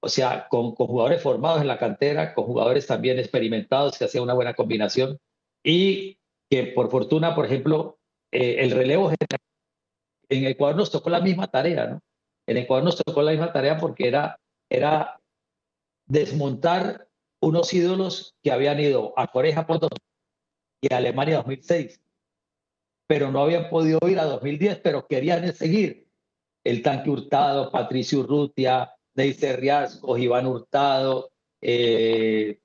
O sea, con jugadores formados en la cantera, con jugadores también experimentados, que hacía una buena combinación. Y que por fortuna, por ejemplo, el relevo en Ecuador nos tocó la misma tarea, ¿no? En Ecuador nos tocó la misma tarea porque era desmontar unos ídolos que habían ido a Corea y Japón y a Alemania 2006, pero no habían podido ir a 2010, pero querían seguir. El Tanque Hurtado, Patricio Urrutia, Neisser Riascos, Iván Hurtado, bueno,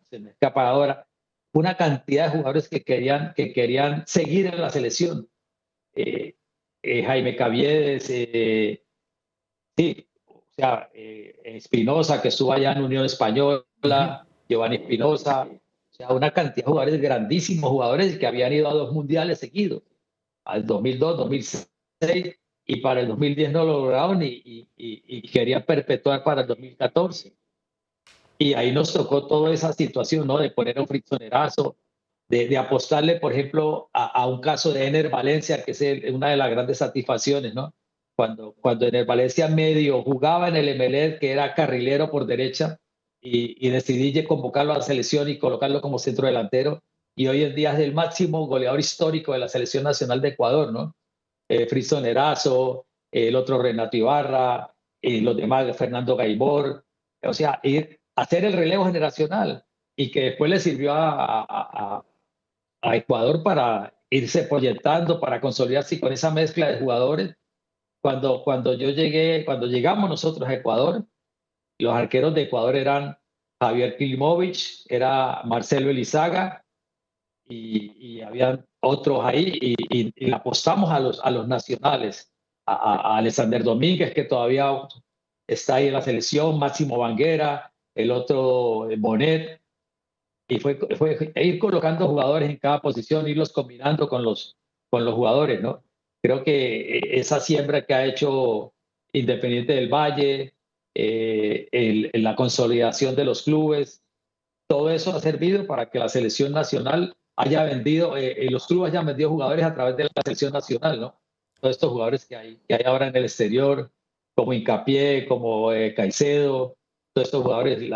se me escapa ahora, una cantidad de jugadores que querían seguir en la selección. Jaime Caviedes, sí, o sea, Espinosa, que estuvo allá en Unión Ujú. Española, Giovanni Espinosa, o sea, una cantidad de jugadores, grandísimos jugadores que habían ido a 2 mundiales seguidos, al 2002, 2006, y para el 2010 no lo lograron y querían perpetuar para el 2014. Y ahí nos tocó toda esa situación, ¿no? De poner a un fritzonerazo, de apostarle, por ejemplo, a un caso de Ener Valencia, que es una de las grandes satisfacciones, ¿no? Cuando Ener Valencia medio jugaba en el MLS, que era carrilero por derecha, y decidí convocarlo a la selección y colocarlo como centro delantero. Y hoy en día es el máximo goleador histórico de la selección nacional de Ecuador, ¿no? Frisonerazo, el otro Renato Ibarra, y los demás, Fernando Gaibor. O sea, hacer el relevo generacional y que después le sirvió a Ecuador para irse proyectando, para consolidarse con esa mezcla de jugadores. Cuando llegamos nosotros a Ecuador, los arqueros de Ecuador eran Javier Klimovic, era Marcelo Elizaga y habían otros ahí y apostamos a los nacionales, a Alexander Domínguez, que todavía está ahí en la selección, Máximo Banguera, el otro Bonet, y fue ir colocando jugadores en cada posición, irlos combinando con los jugadores, ¿no? Creo que esa siembra que ha hecho Independiente del Valle, la consolidación de los clubes, todo eso ha servido para que la selección nacional haya vendido, los clubes hayan vendido jugadores a través de la selección nacional, ¿no? Todos estos jugadores que hay ahora en el exterior, como Hincapié, como Caicedo, todos estos jugadores,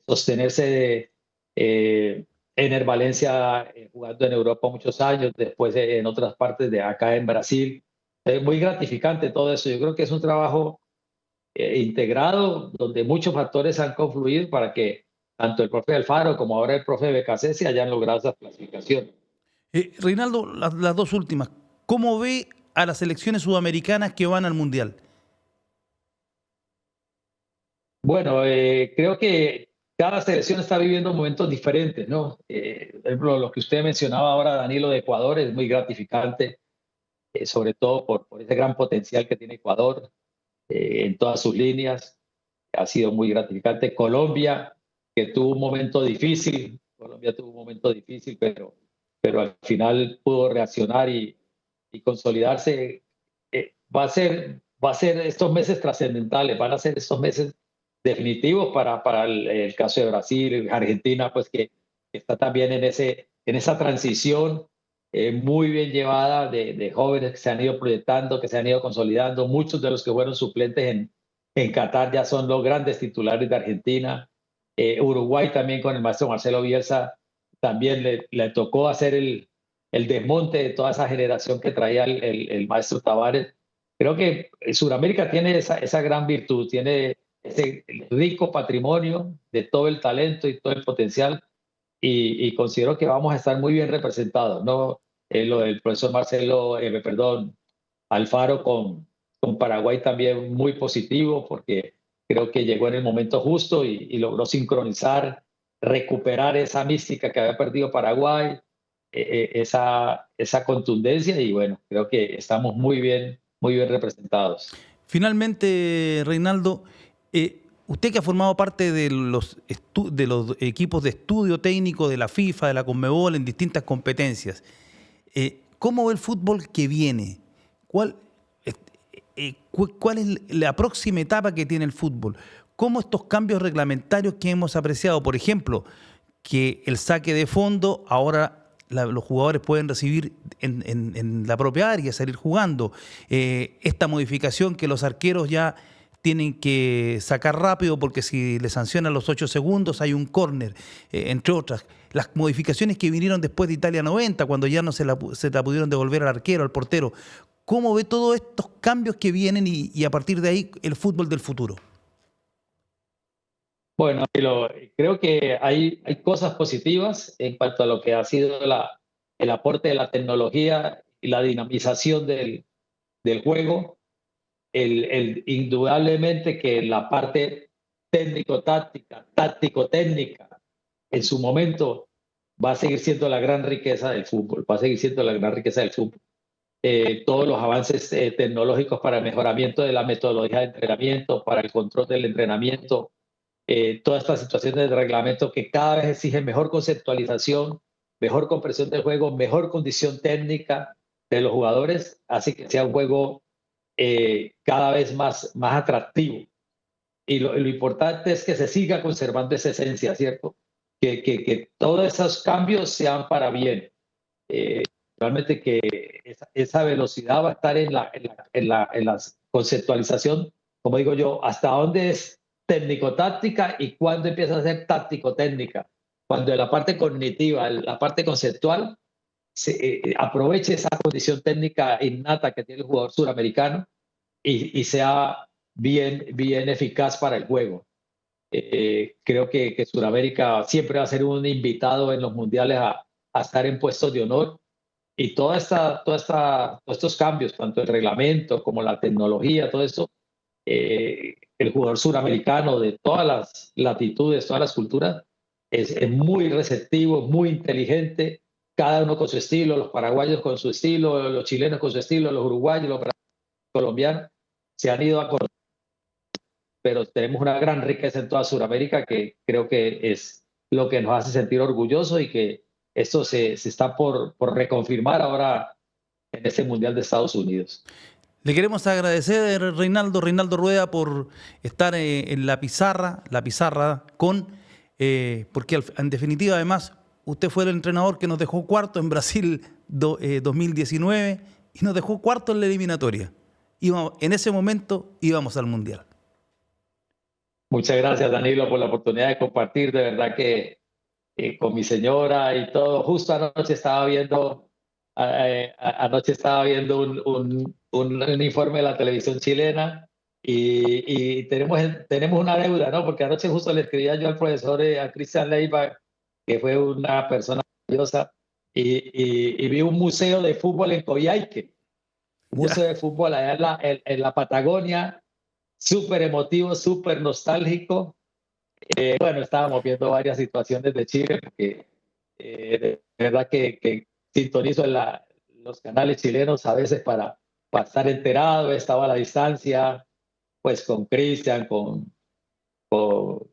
sostenerse de Ener Valencia jugando en Europa muchos años, después en otras partes de acá en Brasil. Es muy gratificante todo eso. Yo creo que es un trabajo integrado donde muchos factores han confluido para que tanto el profe Alfaro como ahora el profe Becasese hayan logrado esa clasificación. Reinaldo, las dos últimas. ¿Cómo ve a las selecciones sudamericanas que van al Mundial? Bueno, creo que cada selección está viviendo momentos diferentes, ¿no? Por ejemplo, lo que usted mencionaba ahora, Danilo, de Ecuador, es muy gratificante. sobre todo por ese gran potencial que tiene Ecuador en todas sus líneas. Ha sido muy gratificante. Colombia, que tuvo un momento difícil, pero al final pudo reaccionar y consolidarse. Va a ser estos meses trascendentales, van a ser estos meses definitivos para el caso de Brasil, Argentina, pues que está también en esa transición muy bien llevada de jóvenes que se han ido proyectando, que se han ido consolidando. Muchos de los que fueron suplentes en Qatar ya son los grandes titulares de Argentina. Uruguay también con el maestro Marcelo Bielsa también le tocó hacer el desmonte de toda esa generación que traía el maestro Tavares. Creo que Sudamérica tiene esa gran virtud, tiene ese rico patrimonio de todo el talento y todo el potencial y considero que vamos a estar muy bien representados, ¿no? Lo del profesor Marcelo, perdón, Alfaro con Paraguay también muy positivo porque creo que llegó en el momento justo y logró sincronizar, recuperar esa mística que había perdido Paraguay, esa contundencia y bueno, creo que estamos muy bien representados. Finalmente, Reinaldo, usted que ha formado parte de de los equipos de estudio técnico de la FIFA, de la Conmebol en distintas competencias, ¿cómo ve el fútbol que viene? ¿Cuál, ¿Cuál es la próxima etapa que tiene el fútbol? ¿Cómo estos cambios reglamentarios que hemos apreciado, por ejemplo, que el saque de fondo ahora los jugadores pueden recibir en la propia área, salir jugando? Esta modificación que los arqueros ya tienen que sacar rápido porque si le sancionan los 8 segundos hay un córner, entre otras. Las modificaciones que vinieron después de Italia 90, cuando ya no se la pudieron devolver al arquero, al portero. ¿Cómo ve todos estos cambios que vienen y a partir de ahí el fútbol del futuro? Bueno, creo que hay cosas positivas en cuanto a lo que ha sido el aporte de la tecnología y la dinamización del juego. Indudablemente que la parte técnico-táctica, táctico-técnica, en su momento va a seguir siendo la gran riqueza del fútbol, va a seguir siendo la gran riqueza del fútbol. Todos los avances tecnológicos para el mejoramiento de la metodología de entrenamiento, para el control del entrenamiento, todas estas situaciones de reglamento que cada vez exigen mejor conceptualización, mejor comprensión del juego, mejor condición técnica de los jugadores, así que sea un juego cada vez más atractivo. Y lo importante es que se siga conservando esa esencia, ¿cierto? Que todos esos cambios sean para bien. Realmente que esa velocidad va a estar en la conceptualización, como digo yo, hasta dónde es técnico-táctica y cuándo empieza a ser táctico-técnica. Cuando en la parte cognitiva, la parte conceptual, se aproveche esa condición técnica innata que tiene el jugador suramericano y sea bien eficaz para el juego. Creo que Sudamérica siempre va a ser un invitado en los mundiales a estar en puestos de honor y todos estos cambios, tanto el reglamento como la tecnología, todo esto, el jugador suramericano de todas las latitudes, todas las culturas, es muy receptivo, muy inteligente, cada uno con su estilo, los paraguayos con su estilo, los chilenos con su estilo, los uruguayos, los colombianos, se han ido acordando, pero tenemos una gran riqueza en toda Sudamérica que creo que es lo que nos hace sentir orgullosos y que esto se está por reconfirmar ahora en este Mundial de Estados Unidos. Le queremos agradecer, Reinaldo Rueda, por estar en la pizarra porque en definitiva, además, usted fue el entrenador que nos dejó cuarto en Brasil 2019 y nos dejó cuarto en la eliminatoria. En ese momento íbamos al Mundial. Muchas gracias, Danilo, por la oportunidad de compartir. De verdad que con mi señora y todo, justo anoche estaba viendo un informe de la televisión chilena y tenemos una deuda, ¿no? Porque anoche justo le escribía yo al profesor, a Cristian Leiva, que fue una persona maravillosa, y vi un museo de fútbol en Coyhaique, un museo de fútbol allá en la Patagonia, súper emotivo, súper nostálgico. Bueno, estábamos viendo varias situaciones de Chile, porque de verdad que sintonizo los canales chilenos a veces para estar enterado, estaba a la distancia, pues con Cristian, con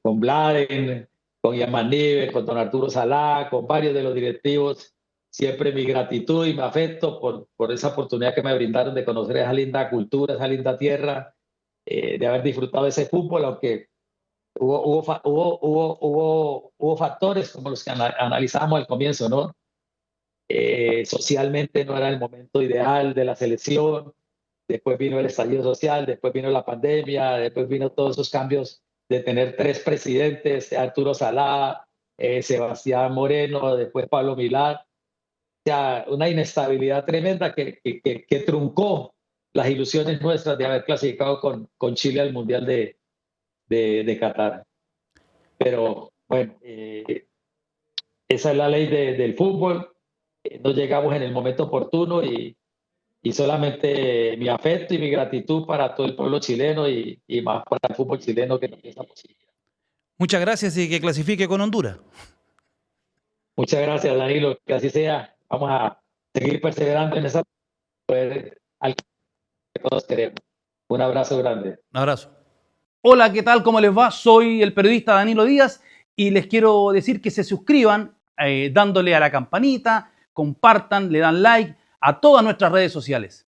Bladen, con Yaman Nive, con don Arturo Salá, con varios de los directivos. Siempre mi gratitud y mi afecto por esa oportunidad que me brindaron de conocer esa linda cultura, esa linda tierra, de haber disfrutado de ese fútbol, aunque hubo factores como los que analizamos al comienzo, ¿no? Socialmente no era el momento ideal de la selección, después vino el estallido social, después vino la pandemia, después vino todos esos cambios de tener 3 presidentes, Arturo Salá, Sebastián Moreno, después Pablo Milán, o sea, una inestabilidad tremenda que truncó las ilusiones nuestras de haber clasificado con Chile al Mundial de Qatar. Pero bueno, esa es la ley del fútbol, no llegamos en el momento oportuno y solamente mi afecto y mi gratitud para todo el pueblo chileno y más para el fútbol chileno que nos dio esta posibilidad. Muchas gracias y que clasifique con Honduras. Muchas gracias, Danilo, que así sea. Vamos a seguir perseverando en esa poder al que todos queremos. Un abrazo grande. Un abrazo. Hola, ¿qué tal? ¿Cómo les va? Soy el periodista Danilo Díaz y les quiero decir que se suscriban dándole a la campanita, compartan, le dan like a todas nuestras redes sociales.